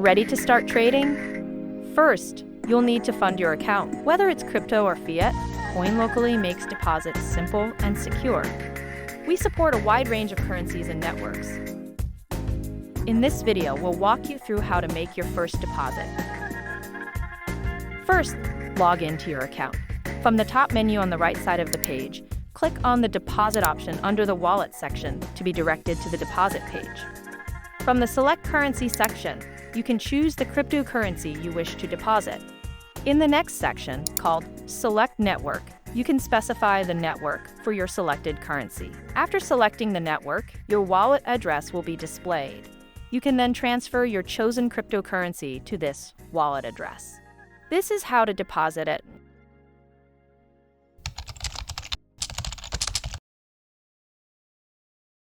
ready to start trading? First, you'll need to fund your account. Whether it's crypto or fiat, Coinlocally makes deposits simple and secure. We support a wide range of currencies and networks. In this video, we'll walk you through how to make your first deposit. First, log into your account. From the top menu on the right side of the page, click on the Deposit option under the Wallet section to be directed to the deposit page. From the Select Currency section, you can choose the cryptocurrency you wish to deposit. In the next section, called Select Network, you can specify the network for your selected currency. After selecting the network, your wallet address will be displayed. You can then transfer your chosen cryptocurrency to this wallet address. This is how to deposit at